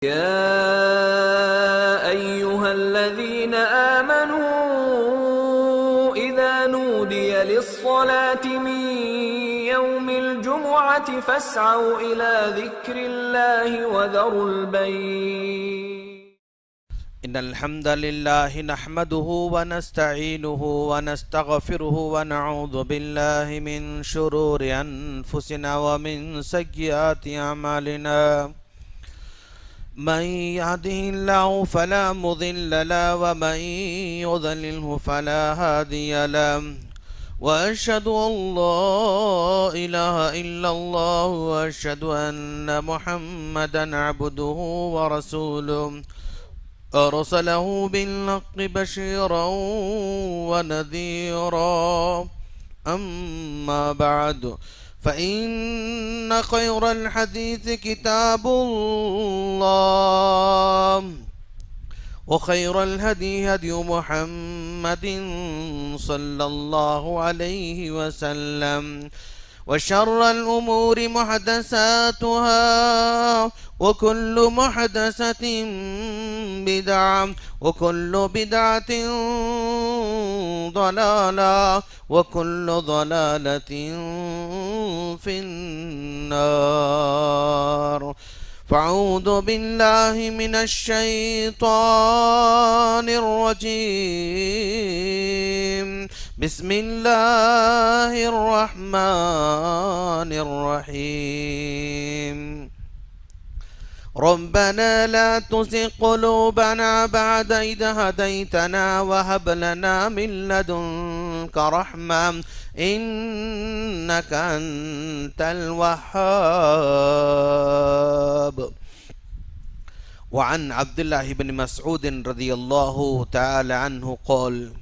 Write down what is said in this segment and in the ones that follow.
يا أيها الذين آمنوا إذا نودي للصلاة من يوم الجمعة فاسعوا إلى ذكر الله وذروا البيع إن الحمد لله نحمده ونستعينه ونستغفره ونعوذ بالله من شرور أنفسنا ومن سيئات أعمالنا من يهده الله فلا مضل له ومن يضلله فلا هادي له وأشهد أن لا إله إلا الله وأشهد أن محمدا عبده ورسوله أرسله بالحق بشيرا ونذيرا أما بعد فإن خير الحديث كتاب الله وخير الهدي هدي محمد صلى الله عليه وسلم وشر الأمور محدثاتها وكل محدثة بدعة وكل بدعة ضلالة وكل ضلالة في النار فأعوذ بالله من الشيطان الرجيم بسم الله الرحمن الرحيم ربنا لا تزغ قلوبنا بعد إذ هديتنا وهب لنا من لدنك رحمة إنك أنت الوهاب. وعن عبد الله بن مسعود رضي الله تعالى عنه قال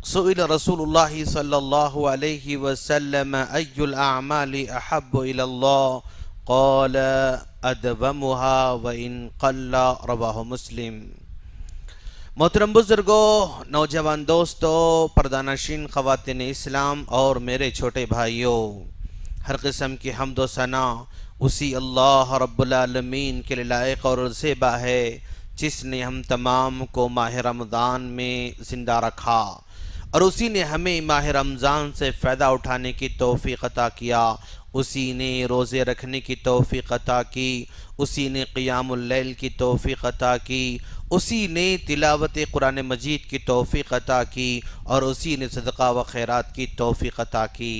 سئل رسول الله صلى الله عليه وسلم أي الأعمال أحب إلى الله قال ادومها وإن قل رواہ مسلم. محترم بزرگوں، نوجوان دوستوں، پردہ-نشین خواتین اسلام اور میرے چھوٹے بھائیوں، ہر قسم کی حمد و ثنا اسی اللہ رب العالمین کے لائق اور زیبا ہے جس نے ہم تمام کو ماہ رمضان میں زندہ رکھا اور اسی نے ہمیں ماہ رمضان سے فائدہ اٹھانے کی توفیق عطا کیا، اسی نے روزے رکھنے کی توفیق عطا کی، اسی نے قیام اللیل کی توفیق عطا کی، اسی نے تلاوت قرآن مجید کی توفیق عطا کی اور اسی نے صدقہ و خیرات کی توفیق عطا کی.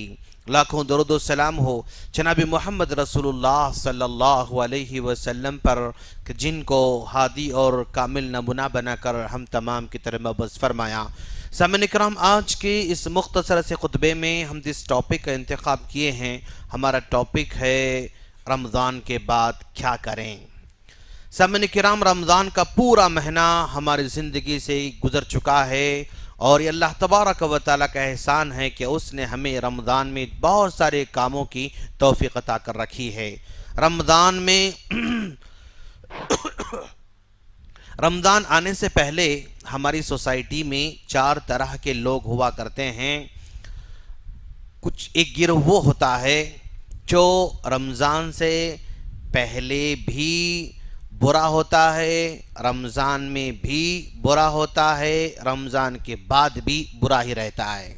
لاکھوں درود و سلام ہو جناب محمد رسول اللہ صلی اللہ علیہ وسلم پر کہ جن کو ہادی اور کامل نمونہ بنا کر ہم تمام کی طرح مبعوث فرمایا. سامعین کرام، آج کے اس مختصر سے خطبے میں ہم جس ٹاپک کا انتخاب کیے ہیں، ہمارا ٹاپک ہے رمضان کے بعد کیا کریں. سامعین کرام، رمضان کا پورا مہینہ ہماری زندگی سے گزر چکا ہے اور یہ اللہ تبارک و تعالیٰ کا احسان ہے کہ اس نے ہمیں رمضان میں بہت سارے کاموں کی توفیق عطا کر رکھی ہے. رمضان آنے سے پہلے ہماری سوسائٹی میں 4 طرح کے لوگ ہوا کرتے ہیں. ایک گروہ وہ ہوتا ہے جو رمضان سے پہلے بھی برا ہوتا ہے، رمضان میں بھی برا ہوتا ہے، رمضان کے بعد بھی برا ہی رہتا ہے.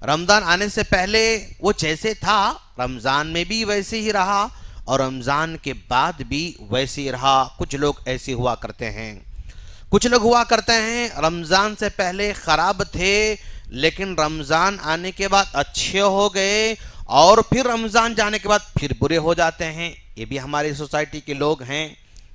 رمضان آنے سے پہلے وہ جیسے تھا رمضان میں بھی ویسے ہی رہا اور رمضان کے بعد بھی ویسے ہی رہا. کچھ لوگ ایسے ہوا کرتے ہیں. کچھ لوگ ہوا کرتے ہیں رمضان سے پہلے خراب تھے لیکن رمضان آنے کے بعد اچھے ہو گئے اور پھر رمضان جانے کے بعد پھر برے ہو جاتے ہیں. یہ بھی ہماری سوسائٹی کے لوگ ہیں.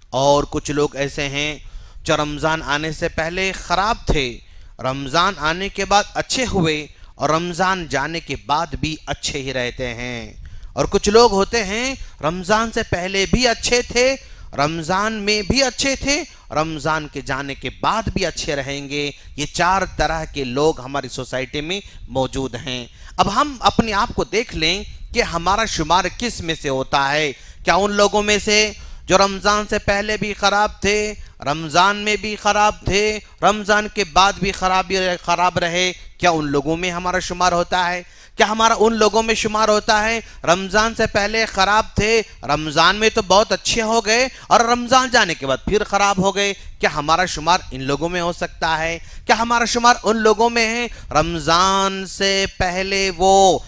اور کچھ لوگ ایسے ہیں جو رمضان آنے سے پہلے خراب تھے، رمضان آنے کے بعد اچھے ہوئے اور رمضان جانے کے بعد بھی اچھے ہی رہتے ہیں. اور کچھ لوگ ہوتے ہیں رمضان سے پہلے بھی اچھے تھے، رمضان میں بھی اچھے تھے، رمضان کے جانے کے بعد بھی اچھے رہیں گے. یہ 4 طرح کے لوگ ہماری سوسائٹی میں موجود ہیں. اب ہم اپنے آپ کو دیکھ لیں کہ ہمارا شمار کس میں سے ہوتا ہے. کیا ان لوگوں میں سے جو رمضان سے پہلے بھی خراب تھے، رمضان میں بھی خراب تھے، رمضان کے بعد بھی خراب رہے، کیا ان لوگوں میں ہمارا شمار ہوتا ہے؟ کیا ہمارا ان لوگوں میں شمار ہوتا ہے رمضان سے پہلے خراب تھے، رمضان میں تو بہت اچھے ہو گئے اور رمضان جانے کے بعد پھر خراب ہو گئے؟ کیا ہمارا شمار ان لوگوں میں ہو سکتا ہے؟ کیا ہمارا شمار ان لوگوں میں ہے رمضان سے پہلے وہ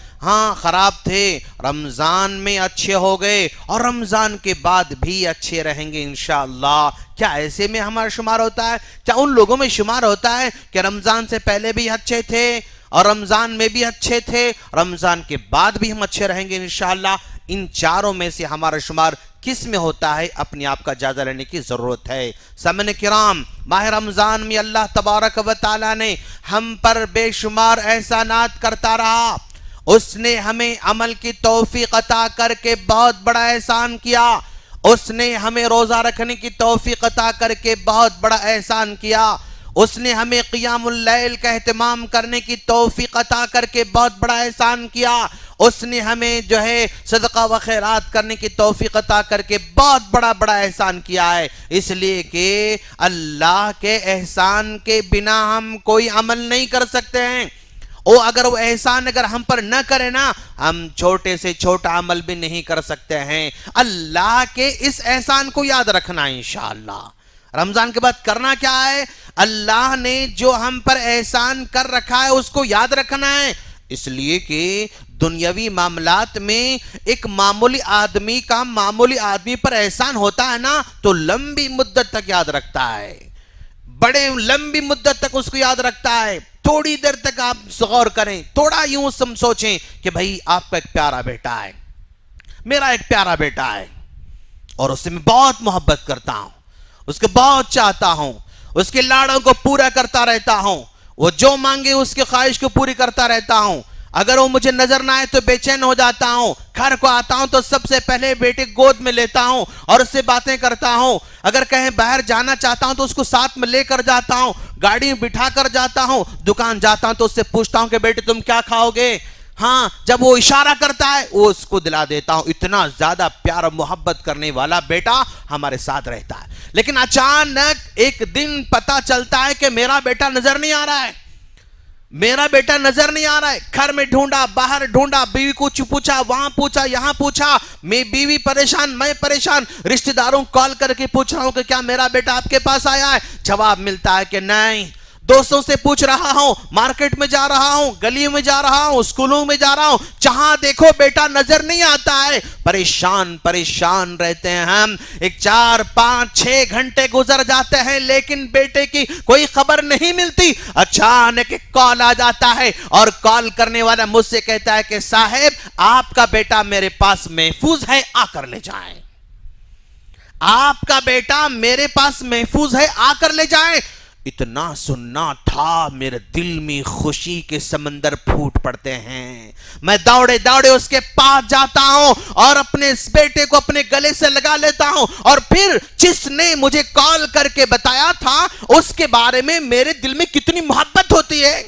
خراب تھے، رمضان میں اچھے ہو گئے اور رمضان کے بعد بھی اچھے رہیں گے انشاءاللہ؟ کیا ایسے میں ہمارا شمار ہوتا ہے؟ کیا ان لوگوں میں شمار ہوتا ہے کہ رمضان سے پہلے بھی اچھے تھے اور رمضان میں بھی اچھے تھے، رمضان کے بعد بھی ہم اچھے رہیں گے انشاءاللہ؟ ان چاروں میں سے ہمارا شمار کس میں ہوتا ہے؟ اپنے آپ کا جائزہ لینے کی ضرورت ہے۔ سامعین کرام، ماہ رمضان میں اللہ تبارک و تعالی نے ہم پر بے شمار احسانات کرتا رہا، اس نے ہمیں عمل کی توفیق عطا کر کے بہت بڑا احسان کیا، اس نے ہمیں روزہ رکھنے کی توفیق عطا کر کے بہت بڑا احسان کیا، اس نے ہمیں قیام اللیل کا اہتمام کرنے کی توفیق عطا کر کے بہت بڑا احسان کیا، اس نے ہمیں صدقہ و خیرات کرنے کی توفیق عطا کر کے بہت بڑا احسان کیا ہے۔ اس لیے کہ اللہ کے احسان کے بنا ہم کوئی عمل نہیں کر سکتے ہیں، اگر وہ احسان ہم پر نہ کرے نا، ہم چھوٹے سے چھوٹا عمل بھی نہیں کر سکتے ہیں۔ اللہ کے اس احسان کو یاد رکھنا ہے انشاءاللہ۔ رمضان کے بعد کرنا کیا ہے؟ اللہ نے جو ہم پر احسان کر رکھا ہے اس کو یاد رکھنا ہے، اس لیے کہ دنیاوی معاملات میں ایک معمولی آدمی پر احسان ہوتا ہے نا تو لمبی مدت تک یاد رکھتا ہے، بڑے لمبی مدت تک اس کو یاد رکھتا ہے۔ تھوڑی دیر تک آپ غور کریں، تھوڑا یوں سوچیں کہ بھائی آپ کا ایک پیارا بیٹا ہے، میرا ایک پیارا بیٹا ہے اور اس سے میں بہت محبت کرتا ہوں، اس کو بہت چاہتا ہوں، اس کے لاڑوں کو پورا کرتا رہتا ہوں، وہ جو مانگے اس کے خواہش کو پوری کرتا رہتا ہوں، اگر وہ مجھے نظر نہ آئے تو بے چین ہو جاتا ہوں، گھر کو آتا ہوں تو سب سے پہلے بیٹے گود میں لیتا ہوں اور اس سے باتیں کرتا ہوں، اگر کہیں باہر جانا چاہتا ہوں تو اس کو ساتھ میں لے کر جاتا ہوں، گاڑی میں بٹھا کر جاتا ہوں، دکان جاتا ہوں تو اس سے پوچھتا ہوں کہ بیٹے تم کیا کھاؤ گے، جب وہ اشارہ کرتا ہے وہ اس کو دلا دیتا ہوں۔ اتنا زیادہ پیار و محبت کرنے والا بیٹا ہمارے ساتھ رہتا ہے، لیکن اچانک ایک دن پتا چلتا ہے کہ میرا بیٹا نظر نہیں آ رہا ہے، میرا بیٹا نظر نہیں آ رہا ہے، گھر میں ڈھونڈا، باہر ڈھونڈا، بیوی کو پوچھا، وہاں پوچھا، یہاں پوچھا، میں بیوی پریشان، میں پریشان، رشتہ داروں کال کر کے پوچھ رہا ہوں کہ کیا میرا بیٹا آپ کے پاس آیا ہے؟ جواب ملتا ہے کہ نہیں۔ دوستوں سے پوچھ رہا ہوں، مارکیٹ میں جا رہا ہوں، گلیوں میں جا رہا ہوں، اسکولوں میں جا رہا ہوں، جہاں دیکھو بیٹا نظر نہیں آتا ہے، پریشان رہتے ہیں ہم، 4 5 6 گھنٹے گزر جاتے ہیں لیکن بیٹے کی کوئی خبر نہیں ملتی۔ اچانک ایک کال آ جاتا ہے اور کال کرنے والا مجھ سے کہتا ہے کہ صاحب آپ کا بیٹا میرے پاس محفوظ ہے، آ کر لے جائیں، آپ کا بیٹا میرے پاس محفوظ ہے، آ کر لے جائیں۔ اتنا سننا تھا، میرے دل میں خوشی کے سمندر پھوٹ پڑتے ہیں، میں دوڑے اس کے پاس جاتا ہوں اور اپنے اس بیٹے کو اپنے گلے سے لگا لیتا ہوں، اور پھر جس نے مجھے کال کر کے بتایا تھا اس کے بارے میں میرے دل میں کتنی محبت ہوتی ہے،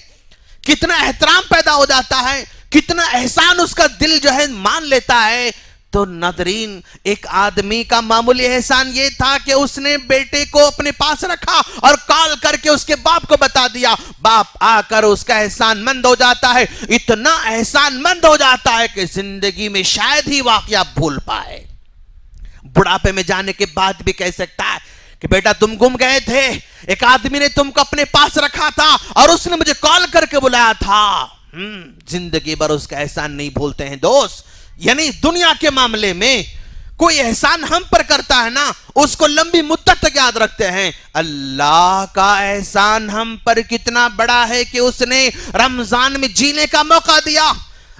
کتنا احترام پیدا ہو جاتا ہے، کتنا احسان اس کا دل مان لیتا ہے۔ تو ناظرین، ایک آدمی کا معمولی احسان یہ تھا کہ اس نے بیٹے کو اپنے پاس رکھا اور کال کر کے اس کے باپ کو بتا دیا، باپ آ کر اس کا احسان مند ہو جاتا ہے، اتنا احسان مند ہو جاتا ہے کہ زندگی میں شاید ہی واقعہ بھول پائے، بڑھاپے میں جانے کے بعد بھی کہہ سکتا ہے کہ بیٹا تم گم گئے تھے، ایک آدمی نے تم کو اپنے پاس رکھا تھا اور اس نے مجھے کال کر کے بلایا تھا۔ زندگی بھر اس کا احسان نہیں بھولتے ہیں دوست۔ یعنی دنیا کے معاملے میں کوئی احسان ہم پر کرتا ہے نا، اس کو لمبی مدت تک یاد رکھتے ہیں۔ اللہ کا احسان ہم پر کتنا بڑا ہے کہ اس نے رمضان میں جینے کا موقع دیا،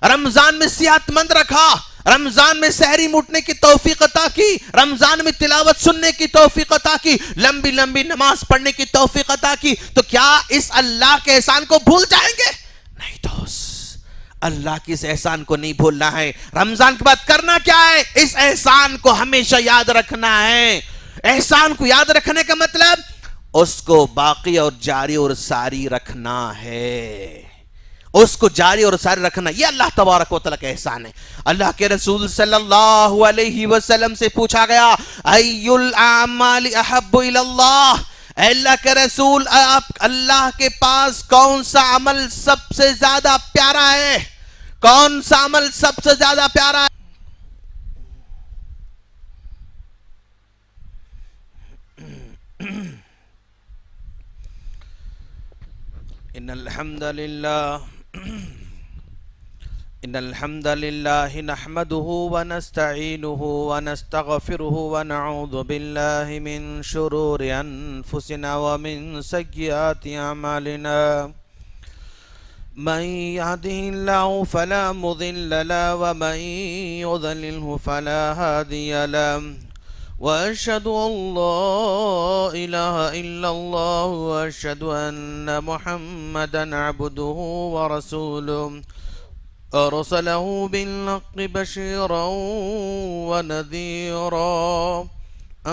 رمضان میں صحت مند رکھا، رمضان میں سحری اٹھنے کی توفیق عطا کی، رمضان میں تلاوت سننے کی توفیق عطا کی، لمبی لمبی نماز پڑھنے کی توفیق عطا کی۔ تو کیا اس اللہ کے احسان کو بھول جائیں گے؟ نہیں دوست، اللہ کی اس احسان کو نہیں بھولنا ہے۔ رمضان کے بعد کرنا کیا ہے؟ اس احسان کو ہمیشہ یاد رکھنا ہے۔ احسان کو یاد رکھنے کا مطلب اس کو باقی اور جاری اور ساری رکھنا ہے، اس کو جاری اور ساری رکھنا، یہ اللہ تبارک و تعالیٰ کا احسان ہے۔ اللہ کے رسول صلی اللہ علیہ وسلم سے پوچھا گیا، ای الاعمال احب الی اللہ، اے اللہ کے رسول اللہ کے پاس کون سا عمل سب سے زیادہ پیارا ہے، کون سا عمل سب سے زیادہ پیارا ہے؟ ان الحمد لله نحمده ونستعينه ونستغفره ونعوذ بالله من شرور انفسنا ومن سيئات اعمالنا من يهده الله فلا مضل له ومن يضلله فلا هادي له وأشهد أن لا إله إلا الله وأشهد أن محمدا عبده ورسوله أرسله بالحق بشيرا ونذيرا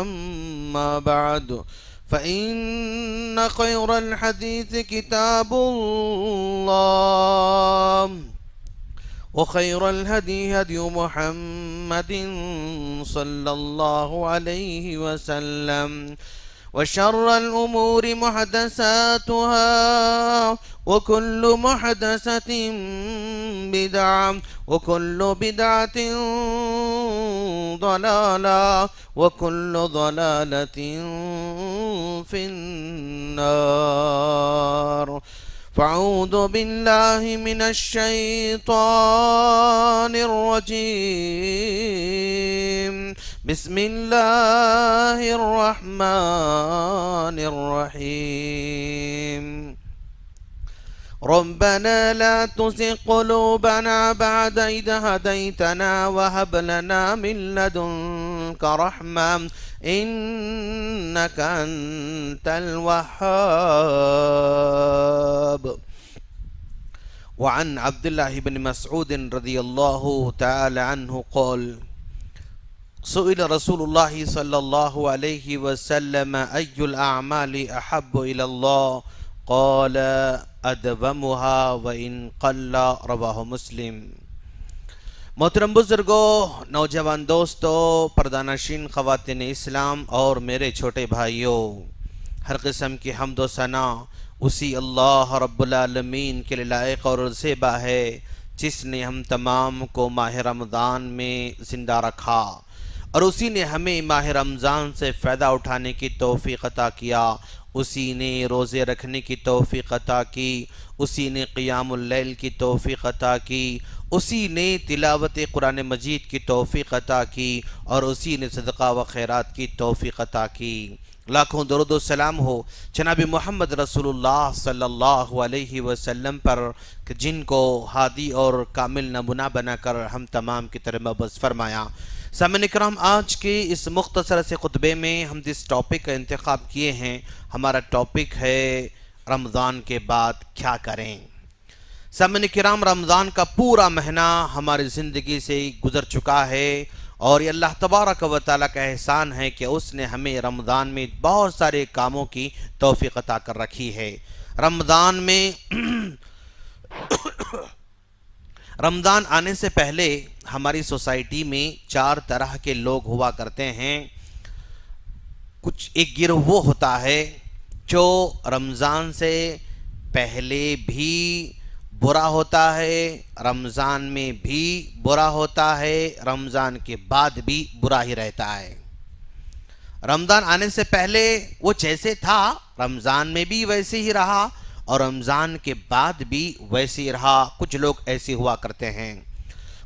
أما بعد فإن خير الحديث كتاب الله وخير الهدي هدي محمد صلى الله عليه وسلم وشر الأمور محدثاتها وكل محدثة بدعة وكل بدعة ضلالة وكل ضلالة في النار فأعوذ بالله من الشيطان الرجيم بسم الله الرحمن الرحيم ربنا لا تزغ قلوبنا بعد إذ هديتنا وهب لنا من لدنك رحمة إنك أنت الوهاب وعن عبد الله بن مسعود رضي الله تعالى عنه قال سئل رسول الله صلى الله عليه وسلم أي الأعمال أحب إلى الله قال ادومها وإن قل رواہ مسلم۔ محترم بزرگوں، نوجوان دوستوں، پردہ-نشین خواتین اسلام اور میرے چھوٹے بھائیوں، ہر قسم کی حمد و ثنا اسی اللہ رب العالمین کے لیے لائق اور زیبا ہے جس نے ہم تمام کو ماہ رمضان میں زندہ رکھا اور اسی نے ہمیں ماہ رمضان سے فائدہ اٹھانے کی توفیق عطا کیا، اسی نے روزے رکھنے کی توفیق عطا کی، اسی نے قیام اللیل کی توفیق عطا کی، اسی نے تلاوت قرآن مجید کی توفیق عطا کی اور اسی نے صدقہ و خیرات کی توفیق عطا کی۔ لاکھوں درود و سلام ہو جناب محمد رسول اللہ صلی اللہ علیہ وسلم پر جن کو ہادی اور کامل نمونہ بنا کر ہم تمام کی طرح مبعوث فرمایا۔ سامعین کرام، آج کے اس مختصر سے خطبے میں ہم جس ٹاپک کا انتخاب کیے ہیں، ہمارا ٹاپک ہے رمضان کے بعد کیا کریں۔ سامعین کرام، رمضان کا پورا مہینہ ہماری زندگی سے گزر چکا ہے اور یہ اللہ تبارک و تعالیٰ کا احسان ہے کہ اس نے ہمیں رمضان میں بہت سارے کاموں کی توفیق عطا کر رکھی ہے۔ رمضان آنے سے پہلے ہماری سوسائٹی میں 4 طرح کے لوگ ہوا کرتے ہیں۔ ایک گروہ وہ ہوتا ہے جو رمضان سے پہلے بھی برا ہوتا ہے، رمضان میں بھی برا ہوتا ہے، رمضان کے بعد بھی برا ہی رہتا ہے۔ رمضان آنے سے پہلے وہ جیسے تھا رمضان میں بھی ویسے ہی رہا اور رمضان کے بعد بھی ویسے ہی رہا۔ کچھ لوگ ایسے ہوا کرتے ہیں۔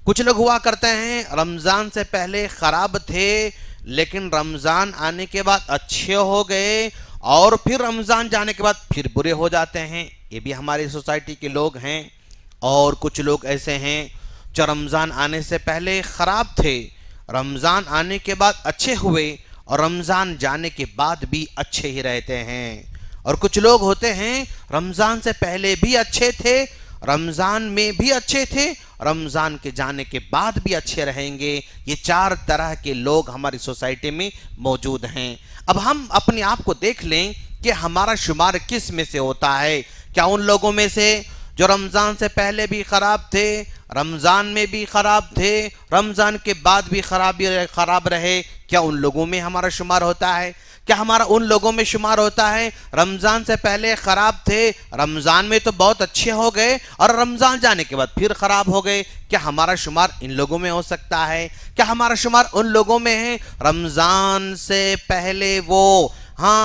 کچھ لوگ ہوا کرتے ہیں رمضان سے پہلے خراب تھے لیکن رمضان آنے کے بعد اچھے ہو گئے اور پھر رمضان جانے کے بعد پھر برے ہو جاتے ہیں۔ یہ بھی ہماری سوسائٹی کے لوگ ہیں۔ اور کچھ لوگ ایسے ہیں جو رمضان آنے سے پہلے خراب تھے، رمضان آنے کے بعد اچھے ہوئے اور رمضان جانے کے بعد بھی اچھے ہی رہتے ہیں۔ اور کچھ لوگ ہوتے ہیں رمضان سے پہلے بھی اچھے تھے، رمضان میں بھی اچھے تھے، رمضان کے جانے کے بعد بھی اچھے رہیں گے۔ یہ 4 طرح کے لوگ ہماری سوسائٹی میں موجود ہیں۔ اب ہم اپنے آپ کو دیکھ لیں کہ ہمارا شمار کس میں سے ہوتا ہے۔ کیا ان لوگوں میں سے جو رمضان سے پہلے بھی خراب تھے، رمضان میں بھی خراب تھے، رمضان کے بعد بھی خراب رہے، کیا ان لوگوں میں ہمارا شمار ہوتا ہے؟ کیا ہمارا ان لوگوں میں شمار ہوتا ہے رمضان سے پہلے خراب تھے، رمضان میں تو بہت اچھے ہو گئے اور رمضان جانے کے بعد پھر خراب ہو گئے؟ کیا ہمارا شمار ان لوگوں میں ہو سکتا ہے؟ کیا ہمارا شمار ان لوگوں میں ہے رمضان سے پہلے وہ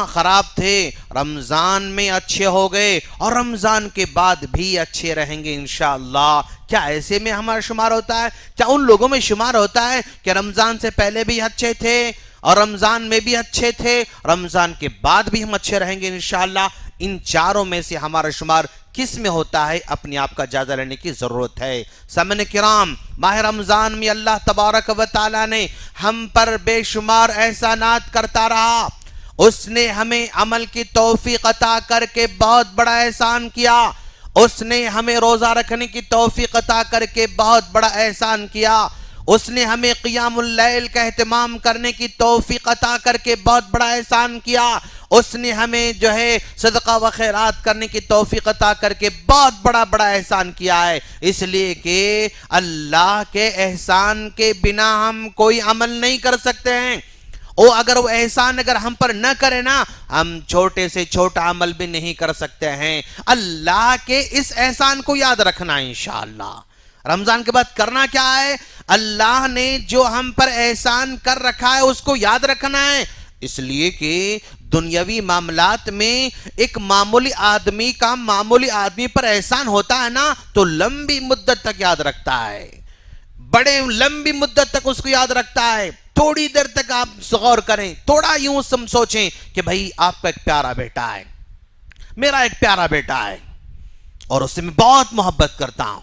خراب تھے، رمضان میں اچھے ہو گئے اور رمضان کے بعد بھی اچھے رہیں گے انشاءاللہ؟ کیا ایسے میں ہمارا شمار ہوتا ہے؟ کیا ان لوگوں میں شمار ہوتا ہے کہ رمضان سے پہلے بھی اچھے تھے اور رمضان میں بھی اچھے تھے، رمضان کے بعد بھی ہم اچھے رہیں گے انشاءاللہ؟ ان چاروں میں سے ہمارا شمار کس میں ہوتا ہے؟ اپنے آپ کا جائزہ لینے کی ضرورت ہے۔ سامعین کرام، ماہ رمضان میں اللہ تبارک و تعالی نے ہم پر بے شمار احسانات کرتا رہا۔ اس نے ہمیں عمل کی توفیق عطا کر کے بہت بڑا احسان کیا۔ اس نے ہمیں روزہ رکھنے کی توفیق عطا کر کے بہت بڑا احسان کیا۔ اس نے ہمیں قیام اللیل کا اہتمام کرنے کی توفیق عطا کر کے بہت بڑا احسان کیا۔ اس نے ہمیں صدقہ و خیرات کرنے کی توفیق عطا کر کے بہت بڑا احسان کیا ہے۔ اس لیے کہ اللہ کے احسان کے بنا ہم کوئی عمل نہیں کر سکتے ہیں۔ اگر وہ احسان ہم پر نہ کرے نا، ہم چھوٹے سے چھوٹا عمل بھی نہیں کر سکتے ہیں۔ اللہ کے اس احسان کو یاد رکھنا ہے انشاءاللہ۔ رمضان کے بعد کرنا کیا ہے؟ اللہ نے جو ہم پر احسان کر رکھا ہے اس کو یاد رکھنا ہے۔ اس لیے کہ دنیاوی معاملات میں ایک معمولی آدمی کا معمولی آدمی پر احسان ہوتا ہے نا تو لمبی مدت تک یاد رکھتا ہے، بڑے لمبی مدت تک اس کو یاد رکھتا ہے۔ تھوڑی دیر تک آپ غور کریں، تھوڑا یوں سوچیں کہ بھائی آپ کا ایک پیارا بیٹا ہے، میرا ایک پیارا بیٹا ہے، اور اس سے میں بہت محبت کرتا ہوں،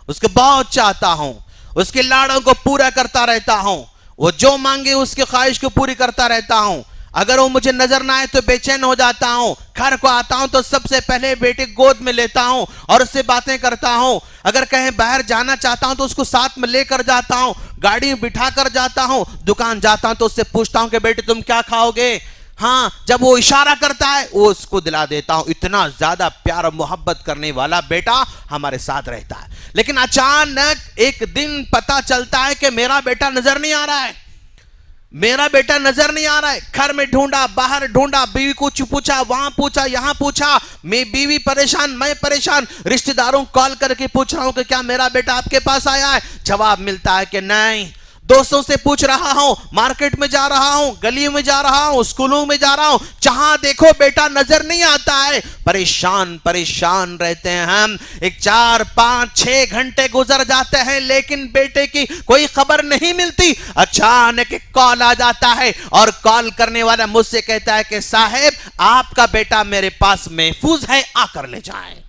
اس کو بہت چاہتا ہوں، اس کے لاڑوں کو پورا کرتا رہتا ہوں، وہ جو مانگے اس کی خواہش کو پوری کرتا رہتا ہوں۔ اگر وہ مجھے نظر نہ آئے تو بے چین ہو جاتا ہوں، گھر کو آتا ہوں تو سب سے پہلے بیٹے گود میں لیتا ہوں اور اس سے باتیں کرتا ہوں۔ اگر کہیں باہر جانا چاہتا ہوں تو اس کو ساتھ میں لے کر جاتا ہوں، گاڑی میں بٹھا کر جاتا ہوں، دکان جاتا ہوں تو اس سے پوچھتا ہوں کہ بیٹے تم کیا کھاؤ گے؟ جب وہ اشارہ کرتا ہے وہ اس کو دلا دیتا ہوں۔ اتنا زیادہ پیار اور محبت کرنے والا بیٹا ہمارے ساتھ رہتا ہے۔ لیکن اچانک ایک دن پتا چلتا ہے کہ میرا بیٹا نظر نہیں آ رہا ہے، میرا بیٹا نظر نہیں آ رہا ہے۔ گھر میں ڈھونڈا، باہر ڈھونڈا، بیوی کو پوچھا، وہاں پوچھا، یہاں پوچھا، میں بیوی پریشان، میں پریشان، رشتہ داروں کال کر کے پوچھ رہا ہوں کہ کیا میرا بیٹا آپ کے پاس آیا ہے؟ جواب ملتا ہے کہ نہیں۔ دوستوں سے پوچھ رہا ہوں، مارکیٹ میں جا رہا ہوں، گلیوں میں جا رہا ہوں، اسکولوں میں جا رہا ہوں، جہاں دیکھو بیٹا نظر نہیں آتا ہے۔ پریشان رہتے ہیں ہم۔ 4 5 6 گھنٹے گزر جاتے ہیں لیکن بیٹے کی کوئی خبر نہیں ملتی۔ اچانک ایک کال آ جاتا ہے اور کال کرنے والا مجھ سے کہتا ہے کہ صاحب آپ کا بیٹا میرے پاس محفوظ ہے، آ کر لے جائیں۔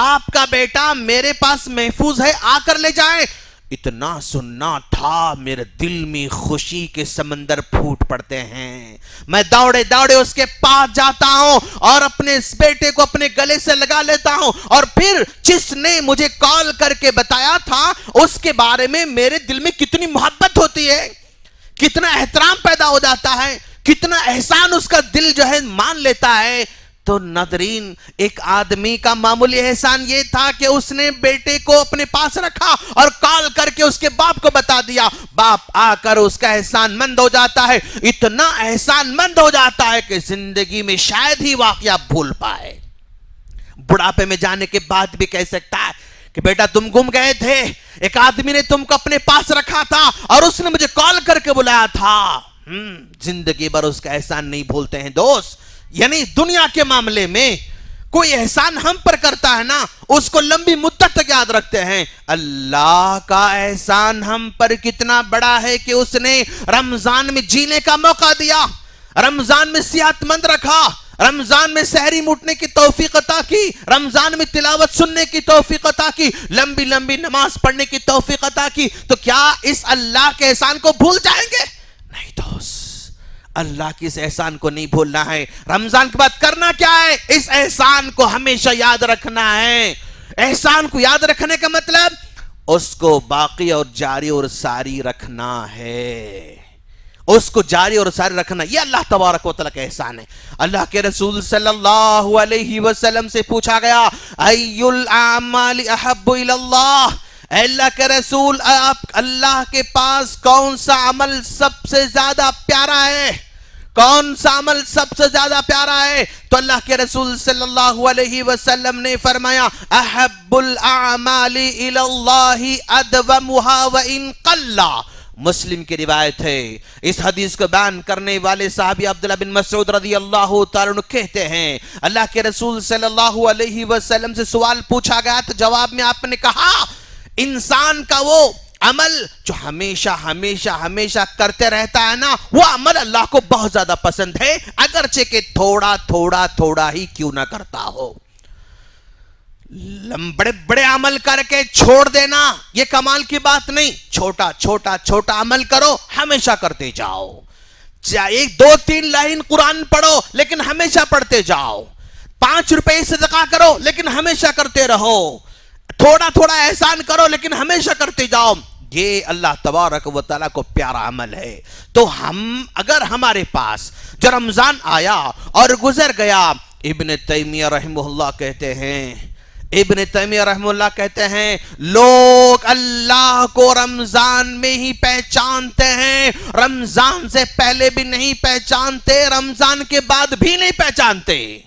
آپ کا بیٹا میرے پاس محفوظ ہے، آ کر لے جائیں۔ اتنا سننا تھا، میرے دل میں خوشی کے سمندر پھوٹ پڑتے ہیں۔ میں دوڑے اس کے پاس جاتا ہوں اور اپنے اس بیٹے کو اپنے گلے سے لگا لیتا ہوں، اور پھر جس نے مجھے کال کر کے بتایا تھا اس کے بارے میں میرے دل میں کتنی محبت ہوتی ہے، کتنا احترام پیدا ہو جاتا ہے، کتنا احسان اس کا دل مان لیتا ہے۔ تو ناظرین، ایک آدمی کا معمولی احسان یہ تھا کہ اس نے بیٹے کو اپنے پاس رکھا اور کال کر کے اس کے باپ کو بتا دیا۔ باپ آ کر اس کا احسان مند ہو جاتا ہے، اتنا احسان مند ہو جاتا ہے کہ زندگی میں شاید ہی واقعہ بھول پائے۔ بڑھاپے میں جانے کے بعد بھی کہہ سکتا ہے کہ بیٹا تم گم گئے تھے، ایک آدمی نے تم کو اپنے پاس رکھا تھا اور اس نے مجھے کال کر کے بلایا تھا۔ زندگی بھر اس کا احسان نہیں بھولتے ہیں دوست۔ یعنی دنیا کے معاملے میں کوئی احسان ہم پر کرتا ہے نا، اس کو لمبی مدت تک یاد رکھتے ہیں۔ اللہ کا احسان ہم پر کتنا بڑا ہے کہ اس نے رمضان میں جینے کا موقع دیا، رمضان میں صحت مند رکھا، رمضان میں سحری اٹھنے کی توفیق عطا کی، رمضان میں تلاوت سننے کی توفیق عطا کی، لمبی نماز پڑھنے کی توفیق عطا کی۔ تو کیا اس اللہ کے احسان کو بھول جائیں گے؟ نہیں دوست، اللہ کی اس احسان کو نہیں بھولنا ہے۔ رمضان کے بعد کرنا کیا ہے؟ اس احسان کو ہمیشہ یاد رکھنا ہے۔ احسان کو یاد رکھنے کا مطلب اس کو باقی اور جاری اور ساری رکھنا ہے، اس کو جاری اور ساری رکھنا، یہ اللہ تبارک و تعالیٰ کا احسان ہے۔ اللہ کے رسول صلی اللہ علیہ وسلم سے پوچھا گیا، ای الاعمال احب الی اللہ، اے اللہ کے رسول آپ اللہ کے پاس کون سا عمل سب سے زیادہ پیارا ہے، کون سا عمل سب سے زیادہ پیارا ہے؟ تو اللہ کے رسول صلی اللہ علیہ وسلم نے فرمایا احب الاعمال الی اللہ ادومها وان قل۔ مسلم کی روایت ہے۔ اس حدیث کو بیان کرنے والے صحابی عبداللہ بن مسعود رضی اللہ تعالیٰ عنہ کہتے ہیں اللہ کے رسول صلی اللہ علیہ وسلم سے سوال پوچھا گیا تو جواب میں آپ نے کہا انسان کا وہ عمل جو ہمیشہ کرتے رہتا ہے نا، وہ عمل اللہ کو بہت زیادہ پسند ہے، اگرچہ کہ تھوڑا ہی کیوں نہ کرتا ہو۔ بڑے بڑے عمل کر کے چھوڑ دینا یہ کمال کی بات نہیں، چھوٹا عمل کرو، ہمیشہ کرتے جاؤ۔ چاہے 2-3 لائن قرآن پڑھو لیکن ہمیشہ پڑھتے جاؤ، 5 روپے صدقہ کرو لیکن ہمیشہ کرتے رہو، تھوڑا احسان کرو لیکن ہمیشہ کرتے جاؤ، یہ اللہ تبارک و تعالیٰ کو پیارا عمل ہے۔ تو اگر ہمارے پاس جو رمضان آیا اور گزر گیا، ابن تیمیہ رحمہ اللہ کہتے ہیں لوگ اللہ کو رمضان میں ہی پہچانتے ہیں، رمضان سے پہلے بھی نہیں پہچانتے، رمضان کے بعد بھی نہیں پہچانتے۔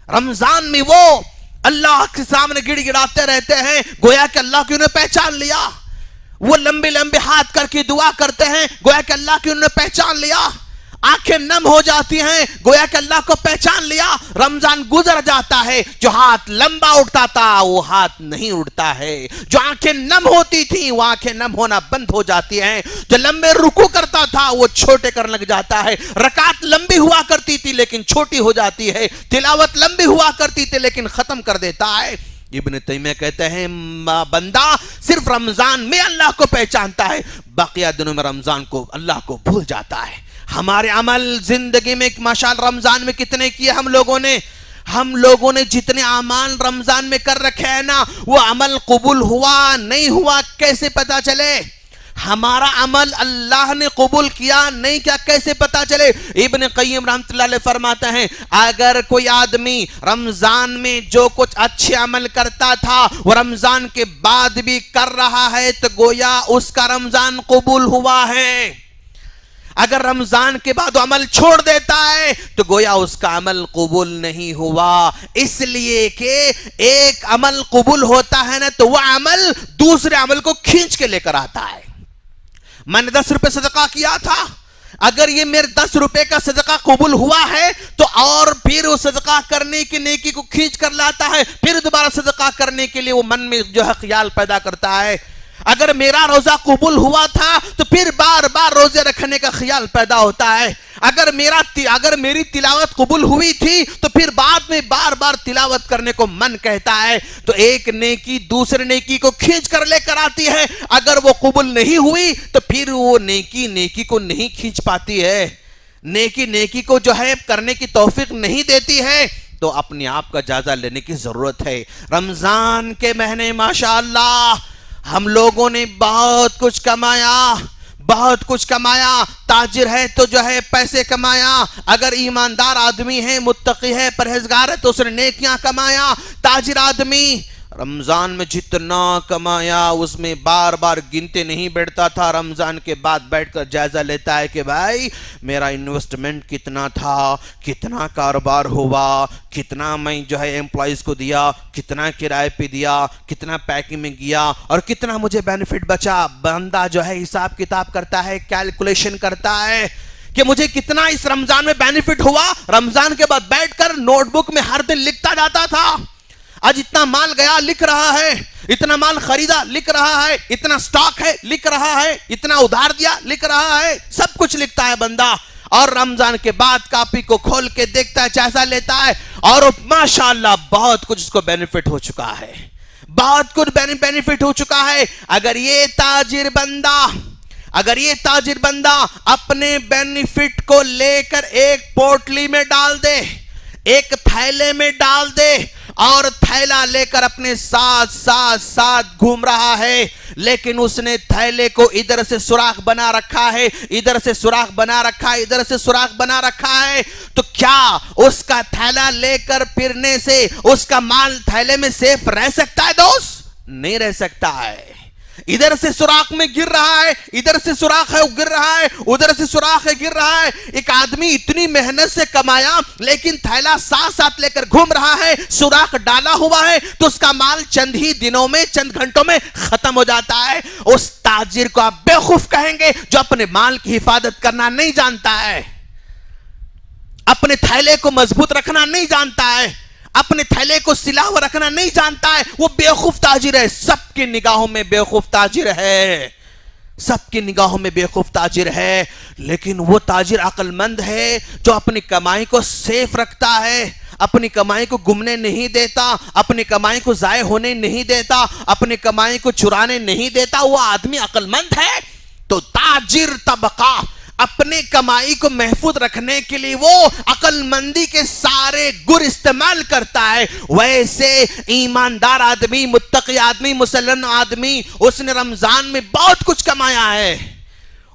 رمضان میں وہ اللہ کے سامنے گڑ گڑاتے رہتے ہیں گویا کہ اللہ کی انہیں پہچان لیا، وہ لمبے ہاتھ کر کے دعا کرتے ہیں گویا کہ اللہ کی انہیں پہچان لیا، آنکھیں نم ہو جاتی ہیں گویا کہ اللہ کو پہچان لیا۔ رمضان گزر جاتا ہے، جو ہاتھ لمبا اٹھتا تھا وہ ہاتھ نہیں اٹھتا ہے، جو آنکھیں نم ہوتی تھیں وہ آنکھیں نم ہونا بند ہو جاتی ہیں، جو لمبے رکوع کرتا تھا وہ چھوٹے کرنے لگ جاتا ہے، رکعت لمبی ہوا کرتی تھی لیکن چھوٹی ہو جاتی ہے، تلاوت لمبی ہوا کرتی تھی لیکن ختم کر دیتا ہے۔ ابن تیمیہ کہتے ہیں بندہ صرف رمضان میں اللہ کو پہچانتا ہے، باقیہ دنوں میں رمضان کو اللہ کو بھول جاتا ہے۔ ہمارے عمل زندگی میں ماشاءاللہ رمضان میں کتنے کیے ہم لوگوں نے جتنے اعمال رمضان میں کر رکھے ہیں نا، وہ عمل قبول ہوا نہیں ہوا کیسے پتا چلے؟ ہمارا عمل اللہ نے قبول کیا نہیں کیا کیسے پتا چلے؟ ابن قیم رحمۃ اللہ علیہ فرماتے ہیں اگر کوئی آدمی رمضان میں جو کچھ اچھے عمل کرتا تھا وہ رمضان کے بعد بھی کر رہا ہے تو گویا اس کا رمضان قبول ہوا ہے، اگر رمضان کے بعد وہ عمل چھوڑ دیتا ہے تو گویا اس کا عمل قبول نہیں ہوا، اس لیے کہ ایک عمل قبول ہوتا ہے نا تو وہ عمل دوسرے عمل کو کھینچ کے لے کر آتا ہے۔ میں نے 10 روپے صدقہ کیا تھا، اگر یہ میرے 10 روپے کا صدقہ قبول ہوا ہے تو اور پھر وہ صدقہ کرنے کی نیکی کو کھینچ کر لاتا ہے، پھر دوبارہ صدقہ کرنے کے لیے وہ من میں جو ہے خیال پیدا کرتا ہے۔ اگر میرا روزہ قبول ہوا تھا تو پھر بار بار روزے رکھنے کا خیال پیدا ہوتا ہے، اگر میری تلاوت قبول ہوئی تھی تو پھر بعد میں بار بار تلاوت کرنے کو من کہتا ہے، تو ایک نیکی دوسرے نیکی کو کھینچ کر لے کر آتی ہے، اگر وہ قبول نہیں ہوئی تو پھر وہ نیکی کو نہیں کھینچ پاتی ہے، نیکی کو جو ہے کرنے کی توفیق نہیں دیتی ہے۔ تو اپنے آپ کا جائزہ لینے کی ضرورت ہے۔ رمضان کے مہینے ماشاءاللہ ہم لوگوں نے بہت کچھ کمایا، تاجر ہے تو جو ہے پیسے کمایا، اگر ایماندار آدمی ہے متقی ہے پرہیزگار ہے تو اس نے نیکیاں کمایا، تاجر آدمی رمضان میں جتنا کمایا اس میں بار بار گنتے نہیں بیٹھتا تھا، رمضان کے بعد بیٹھ کر جائزہ لیتا ہے کہ بھائی میرا انویسٹمنٹ کتنا تھا، کتنا کاروبار ہوا، کتنا میں جو ہے امپلائیز کو دیا، کتنا کرائے پہ دیا، کتنا پیکنگ میں گیا اور کتنا مجھے بینیفٹ بچا۔ بندہ جو ہے حساب کتاب کرتا ہے، کیلکولیشن کرتا ہے کہ مجھے کتنا اس رمضان میں بینیفٹ ہوا، رمضان کے بعد بیٹھ کر نوٹ بک میں ہر دن لکھتا جاتا تھا، آج اتنا مال گیا لکھ رہا ہے، اتنا مال خریدا لکھ رہا ہے، اتنا سٹاک ہے لکھ رہا ہے، اتنا ادھار دیا لکھ رہا ہے، سب کچھ لکھتا ہے بندہ، اور رمضان کے بعد کاپی کو کھول کے دیکھتا ہے، جائزہ لیتا ہے اور ماشاءاللہ بہت کچھ اس کو بینیفٹ ہو چکا ہے، بہت کچھ بینیفٹ ہو چکا ہے۔ اگر یہ تاجر بندہ اپنے بینیفٹ کو لے کر ایک پوٹلی میں ڈال دے، ایک تھیلے میں ڈال دے اور تھیلا لے کر اپنے ساتھ گھوم رہا ہے، لیکن اس نے تھیلے کو ادھر سے سوراخ بنا رکھا ہے، ادھر سے سوراخ بنا رکھا ہے، ادھر سے سوراخ بنا رکھا ہے، تو کیا اس کا تھیلا لے کر پھرنے سے اس کا مال تھیلے میں سیف رہ سکتا ہے دوست؟ نہیں رہ سکتا ہے۔ ادھر سے سوراخ میں گر رہا ہے, ادھر سے سوراخ ہے گر رہا ہے, ادھر سے سوراخ ہے گر رہا ہے. ایک آدمی اتنی محنت سے کمایا لیکن تھیلا ساتھ ساتھ لے کر گھوم رہا ہے, سوراخ ڈالا ہوا ہے, تو اس کا مال چند ہی دنوں میں, چند گھنٹوں میں ختم ہو جاتا ہے. اس تاجر کو آپ بیوقوف کہیں گے جو اپنے مال کی حفاظت کرنا نہیں جانتا ہے, اپنے تھیلے کو مضبوط رکھنا نہیں جانتا ہے, اپنے تھیلے کو سلا ہوا رکھنا نہیں جانتا ہے. وہ بیوقوف تاجر ہے, سب کی نگاہوں میں بیوقوف تاجر ہے, سب کی نگاہوں میں بیوقوف تاجر ہے. لیکن وہ تاجر عقل مند ہے جو اپنی کمائی کو سیف رکھتا ہے, اپنی کمائی کو گمنے نہیں دیتا, اپنی کمائی کو ضائع ہونے نہیں دیتا, اپنی کمائی کو چرانے نہیں دیتا. وہ آدمی عقل مند ہے. تو تاجر طبقہ اپنے کمائی کو محفوظ رکھنے کے لیے وہ عقل مندی کے سارے گر استعمال کرتا ہے. ویسے ایماندار آدمی, متقی آدمی, مسلم آدمی, اس نے رمضان میں بہت کچھ کمایا ہے,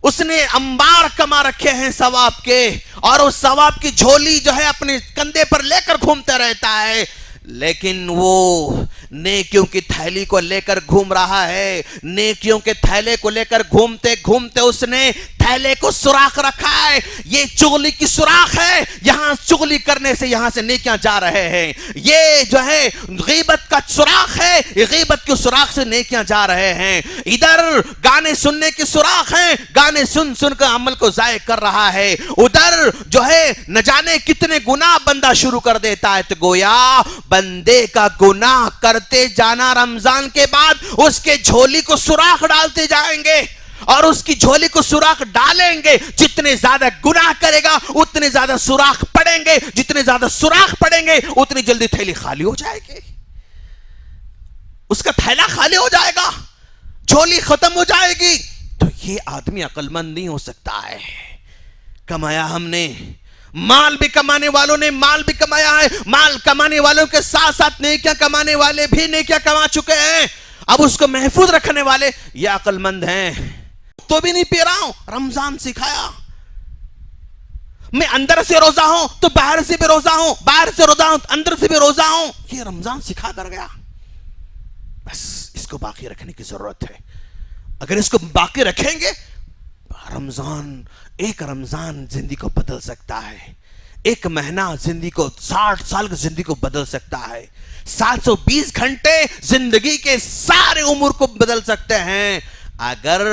اس نے انبار کما رکھے ہیں ثواب کے, اور اس ثواب کی جھولی جو ہے اپنے کندھے پر لے کر گھومتا رہتا ہے. لیکن وہ نیکیوں کی تھیلی کو لے کر گھوم رہا ہے. نیکیوں کے تھیلے کو لے کر گھومتے گھومتے اس نے تھیلے کو سوراخ رکھا ہے. یہ چغلی کی سوراخ ہے, یہاں چغلی کرنے سے یہاں سے نیکیاں جا رہے ہیں. یہ جو ہے غیبت کا سوراخ ہے, غیبت کے سوراخ سے نیکیاں جا رہے ہیں. ادھر گانے سننے کی سوراخ ہیں, گانے سن سن کر عمل کو ضائع کر رہا ہے. ادھر جو ہے نہ جانے کتنے گناہ بندہ شروع کر دیتا ہے. تو گویا بندے کا گناہ کرتے جانا رمضان کے بعد اس کے جھولی کو سوراخ ڈالتے جائیں گے, اور اس کی جھولی کو سوراخ ڈالیں گے. جتنے زیادہ گناہ کرے گا اتنے زیادہ سوراخ پڑیں گے, جتنے زیادہ سوراخ پڑیں گے اتنی جلدی تھیلی خالی ہو جائے گی, اس کا تھیلا خالی ہو جائے گا, جھولی ختم ہو جائے گی. تو یہ آدمی عقل مند نہیں ہو سکتا ہے. کمایا ہم نے, مال بھی کمانے والوں نے مال بھی کمایا ہے, مال کمانے والوں کے ساتھ ساتھ نیکیاں کمانے والے بھی نیکیاں کما چکے ہیں. اب اس کو محفوظ رکھنے والے یہ عقل مند ہیں. تو بھی نہیں پی رہا ہوں, رمضان سکھایا. میں اندر سے روزہ ہوں تو باہر سے بھی روزہ ہوں, باہر سے روزہ ہوں تو اندر سے بھی روزہ ہوں. یہ رمضان سکھا کر گیا. بس اس کو باقی رکھنے کی ضرورت ہے. اگر اس کو باقی رکھیں گے, رمضان, ایک رمضان زندگی کو بدل سکتا ہے. ایک مہینہ زندگی کو, 60 سال کی زندگی کو بدل سکتا ہے. 720 گھنٹے زندگی کے سارے امور کو بدل سکتے ہیں. اگر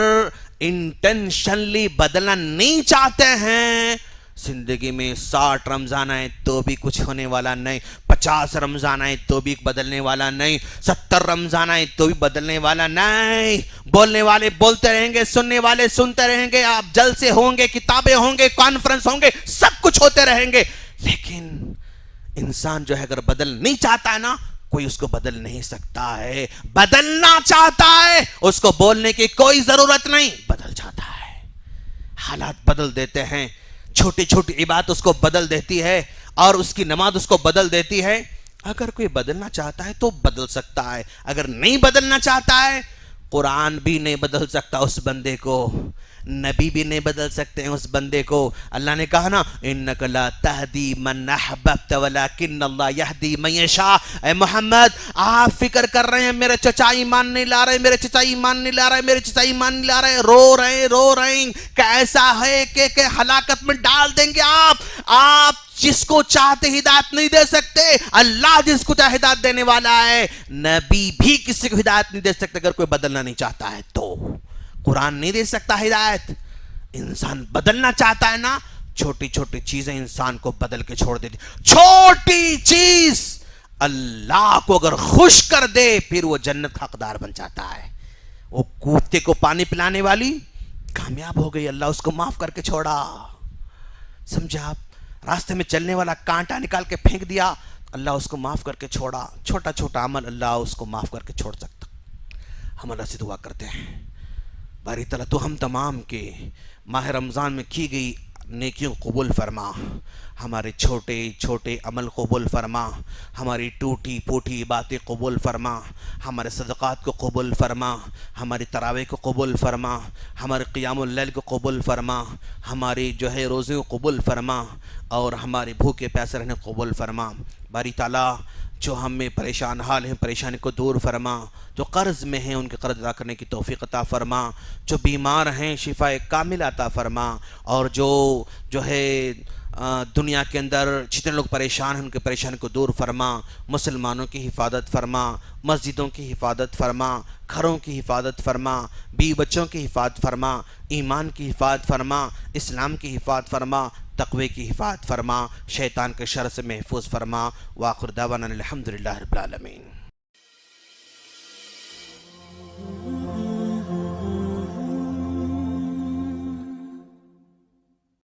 انٹینشنلی بدلنا نہیں چاہتے ہیں, زندگی میں 60 رمضان آئے تو بھی کچھ ہونے والا نہیں, 50 رمضان آئے تو بھی بدلنے والا نہیں, 70 رمضان آئے تو بھی بدلنے والا نہیں. بولنے والے بولتے رہیں گے, سننے والے سنتے رہیں گے, آپ جلسے ہوں گے, کتابیں ہوں گے, کانفرنس ہوں گے, سب کچھ ہوتے رہیں گے. لیکن انسان جو ہے اگر بدل نہیں چاہتا ہے نا, کوئی اس کو بدل نہیں سکتا ہے. بدلنا چاہتا ہے اس کو بولنے کی کوئی ضرورت نہیں, بدل جاتا ہے. حالات بدل دیتے ہیں, چھوٹی چھوٹی عبادت اس کو بدل دیتی ہے, اور اس کی نماز اس کو بدل دیتی ہے. اگر کوئی بدلنا چاہتا ہے تو بدل سکتا ہے, اگر نہیں بدلنا چاہتا ہے, قرآن بھی نہیں بدل سکتا اس بندے کو, نبی بھی نہیں بدل سکتے ہیں اس بندے کو. اللہ نے کہا نا, انک لا تہدی من احببت ولکن اللہ یہدی من یشاء. اے محمد, آپ فکر کر رہے ہیں میرے چچا ایمان نہیں لا رہے, میرے چچا ایمان نہیں لا رہے, میرے چچا ایمان نہیں لا رہے, رو رہے ہیں کہ ایسا ہے کہ ہلاکت میں ڈال دیں گے آپ جس کو چاہتے ہدایت نہیں دے سکتے. اللہ جس کو چاہے ہدایت دینے والا ہے. نبی بھی کسی کو ہدایت نہیں دے سکتے اگر کوئی بدلنا نہیں چاہتا ہے تو. قرآن نہیں دے سکتا ہدایت. انسان بدلنا چاہتا ہے نا, چھوٹی چھوٹی چیزیں انسان کو بدل کے چھوڑ دیتی. چھوٹی چیز اللہ کو اگر خوش کر دے پھر وہ جنت کا حقدار بن جاتا ہے. وہ کتے کو پانی پلانے والی کامیاب ہو گئی, اللہ اس کو معاف کر کے چھوڑا. سمجھے آپ, راستے میں چلنے والا کانٹا نکال کے پھینک دیا, اللہ اس کو معاف کر کے چھوڑا. چھوٹا چھوٹا عمل اللہ اس کو معاف کر کے چھوڑ سکتا. ہم اللہ سے دعا کرتے ہیں, باری تعالیٰ تو ہم تمام کے ماہ رمضان میں کی گئی نیکیوں قبول فرما, ہمارے چھوٹے چھوٹے عمل قبول فرما, ہماری ٹوٹی پوٹی باتیں قبول فرما, ہمارے صدقات کو قبول فرما, ہماری تراویح کو قبول فرما, ہمارے قیام اللیل کو قبول فرما, ہماری جو ہے روزے کو قبول فرما, اور ہمارے بھوکے پیاسے رہنے کو قبول فرما. باری تعالیٰ جو ہم میں پریشان حال ہیں پریشانی کو دور فرما، جو قرض میں ہیں ان کے قرض ادا کرنے کی توفیق عطا فرما، جو بیمار ہیں شفاء کامل عطا فرما، اور جو ہے دنیا کے اندر جتنے لوگ پریشان ہیں ان کے پریشانی کو دور فرما، مسلمانوں کی حفاظت فرما، مسجدوں کی حفاظت فرما، گھروں کی حفاظت فرما، بیوی بچوں کی حفاظت فرما، ایمان کی حفاظت فرما، اسلام کی حفاظت فرما، تقوی کی حفاظت فرما، شیطان کے شر سے محفوظ فرما۔ وآخر دعوانا الحمدللہ رب العالمین۔